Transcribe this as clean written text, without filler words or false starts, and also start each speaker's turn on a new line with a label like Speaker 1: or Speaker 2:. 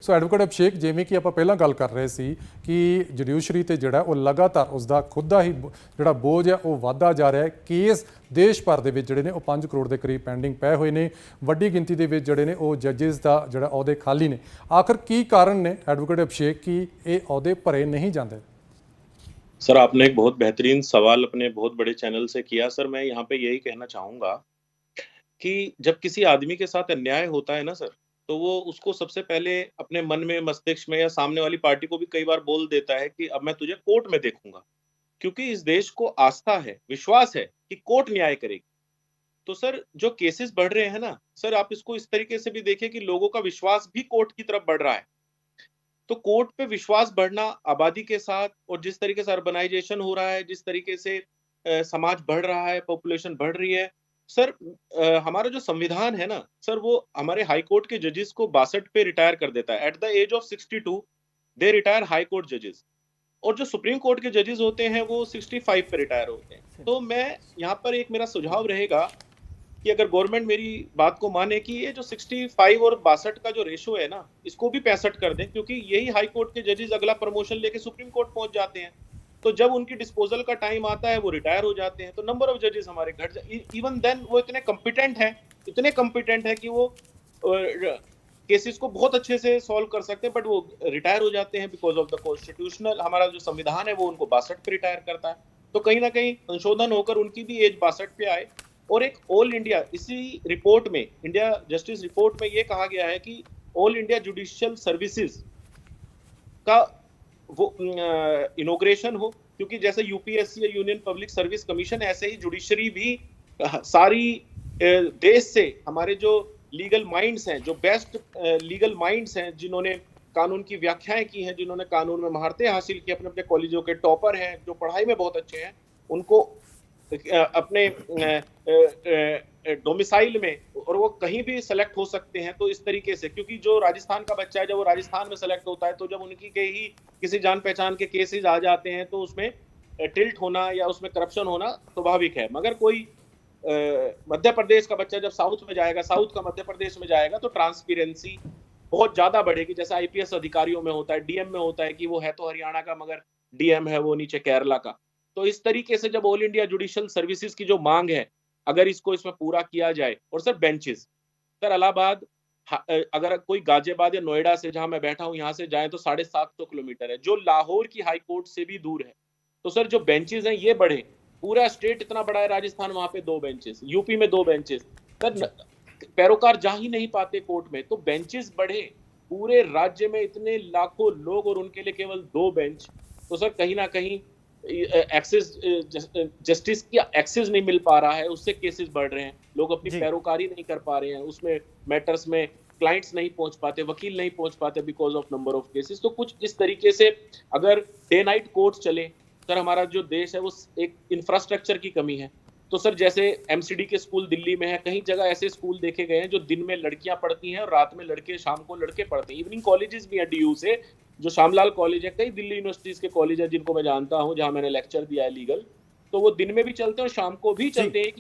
Speaker 1: ਸੋ advocate Abhishek, ਜਿਵੇਂ ਕਿ ਆਪਾਂ ਪਹਿਲਾਂ ਗੱਲ ਕਰ ਰਹੇ ਸੀ ਕਿ ਜੁਡੀਸ਼ਰੀ ਤੇ ਜਿਹੜਾ ਉਹ ਲਗਾਤਾਰ ਉਸਦਾ ਖੁਦ ਦਾ ਹੀ ਜਿਹੜਾ ਬੋਝ ਹੈ ਉਹ ਵਧਦਾ ਜਾ ਰਿਹਾ ਹੈ। ਕੇਸ ਦੇਸ਼ ਭਰ ਦੇ ਵਿੱਚ ਜਿਹੜੇ ਨੇ ਉਹ 5 ਕਰੋੜ ਦੇ ਕਰੀਬ ਪੈਂਡਿੰਗ ਪਏ ਹੋਏ ਨੇ। ਵੱਡੀ ਗਿਣਤੀ ਦੇ ਵਿੱਚ ਜਿਹੜੇ ਨੇ ਉਹ ਜੱਜਿਸ ਦਾ ਜਿਹੜਾ ਅਹੁਦੇ ਖਾਲੀ ਨੇ। ਆਖਰ ਕੀ ਕਾਰਨ ਨੇ ਐਡਵੋਕੇਟ ਅਭਿਸ਼ੇਕ ਕਿ ਇਹ ਅਹੁਦੇ ਭਰੇ नहीं जाते?
Speaker 2: सर, आपने एक बहुत बेहतरीन सवाल अपने बहुत बड़े चैनल से किया। सर, मैं यहाँ पे यही कहना चाहूँगा कि जब किसी आदमी के साथ अन्याय होता है ना सर, तो वो उसको सबसे पहले अपने मन में, मस्तिष्क में या सामने वाली पार्टी को भी कई बार बोल देता है कि अब मैं तुझे कोर्ट में देखूँगा। क्योंकि इस देश को आस्था है, विश्वास है कि कोर्ट न्याय करेगी। तो सर, जो केसेस बढ़ रहे हैं ना, सर आप इसको इस तरीके से भी देखिए कि लोगों का विश्वास भी कोर्ट की तरफ बढ़ रहा है। तो कोर्ट पे विश्वास बढ़ना आबादी के साथ और जिस तरीके से अर्बनाइजेशन हो रहा है, जिस तरीके से समाज बढ़ रहा है, पॉपुलेशन बढ़ रही है, सर हमारा जो संविधान है ना सर, वो हमारे हाई कोर्ट के जजेस को 62 पे रिटायर कर देता है। At the age of 62 they retire high court जजेस, और जो सुप्रीम कोर्ट के जजेस होते हैं वो 65 पे रिटायर होते हैं। तो मैं यहाँ पर एक मेरा सुझाव रहेगा कि अगर गवर्नमेंट मेरी बात को माने कि ये जो 65 और 62 का जो रेशो है ना, इसको भी 65 कर दें, क्योंकि यही हाई कोर्ट के जजेस अगला प्रमोशन लेके सुप्रीम कोर्ट पहुंच जाते हैं। तो जब उनकी डिस्पोजल का टाइम आता है वो रिटायर हो जाते हैं, तो नंबर ऑफ जजेस हमारे घट जाए। इवन देन वो इतने कॉम्पिटेंट है कि वो केसेस को बहुत अच्छे से सॉल्व कर सकते हैं, बट वो रिटायर हो जाते हैं बिकॉज ऑफ द कॉन्स्टिट्यूशनल, हमारा जो संविधान है वो उनको 62 पे रिटायर करता है। तो कहीं ना कहीं संशोधन होकर उनकी भी एज 62 पे आए। और एक ऑल इंडिया, इसी रिपोर्ट में, इंडिया जस्टिस रिपोर्ट में ये कहा गया है कि ऑल इंडिया जुडिशियल सर्विसेज का वो इनॉग्रेशन हो, क्योंकि जैसे यूपीएससी या यूनियन पब्लिक सर्विस कमीशन, ऐसे ही जुडिशरी भी सारी देश से हमारे जो लीगल माइंड्स हैं, जो बेस्ट लीगल माइंड्स हैं, जिन्होंने कानून की व्याख्याएं की हैं, जिन्होंने कानून में महारतें हासिल की, अपने अपने कॉलेजों के टॉपर हैं, जो पढ़ाई में बहुत अच्छे हैं, उनको अपने डोमिसाइल में, और वो कहीं भी सेलेक्ट हो सकते हैं। तो इस तरीके से, क्योंकि जो राजस्थान का बच्चा है जब वो राजस्थान में सेलेक्ट होता है, तो जब उनकी के ही किसी जान पहचान के केसेस आ जाते हैं तो उसमें टिल्ट होना या उसमें करप्शन होना स्वाभाविक है। मगर कोई मध्य प्रदेश का बच्चा जब साउथ में जाएगा, साउथ का मध्य प्रदेश में जाएगा, तो ट्रांसपेरेंसी बहुत ज्यादा बढ़ेगी। जैसे आईपीएस अधिकारियों में होता है, डीएम में होता है कि वो है तो हरियाणा का मगर डीएम है वो नीचे केरला का। तो इस तरीके से जब ऑल इंडिया जुडिशियल सर्विसेज की जो मांग है, अगर इसको इसमें पूरा किया जाए, और सर बेंचेस, सर इलाहाबाद, अगर कोई गाजियाबाद या नोएडा से, जहां मैं बैठा हूं, यहाँ से जाए तो 750 किलोमीटर है, जो लाहौर की हाई कोर्ट से भी दूर है। तो सर जो बेंचेस हैं ये बढ़े। पूरा स्टेट इतना बड़ा है राजस्थान, वहां पे 2 बेंचेस, यूपी में 2 बेंचेस, सर पैरोकार जा ही नहीं पाते कोर्ट में, तो बेंचेस बढ़े। पूरे राज्य में इतने लाखों लोग और उनके लिए केवल 2 बेंच, तो सर कहीं ना कहीं एक्सेस, जस्टिस की एक्सेस नहीं मिल पा रहा है, उससे केसेस बढ़ रहे हैं। लोग अपनी पैरोकारी नहीं कर पा रहे हैं, उसमें मैटर्स में क्लाइंट्स नहीं पहुंच पाते, वकील नहीं पहुंच पाते because of number of cases. तो कुछ इस तरीके से अगर डे नाइट कोर्ट चले, सर हमारा जो देश है वो एक इंफ्रास्ट्रक्चर की कमी है। तो सर जैसे एमसीडी के स्कूल दिल्ली में है, कई जगह ऐसे स्कूल देखे गए हैं जो दिन में लड़कियां पढ़ती हैं और रात में लड़के, शाम को लड़के पढ़ते हैं। इवनिंग कॉलेजेस भी हैं डीयू से, जो श्यामलाल कॉलेज है, कई दिल्ली यूनिवर्सिटीज के कॉलेज है जिनको मैं जानता हूं, जहां मैंने लेक्चर दिया है लीगल, तो वो दिन में भी चलते हैं और शाम को भी चलते हैं।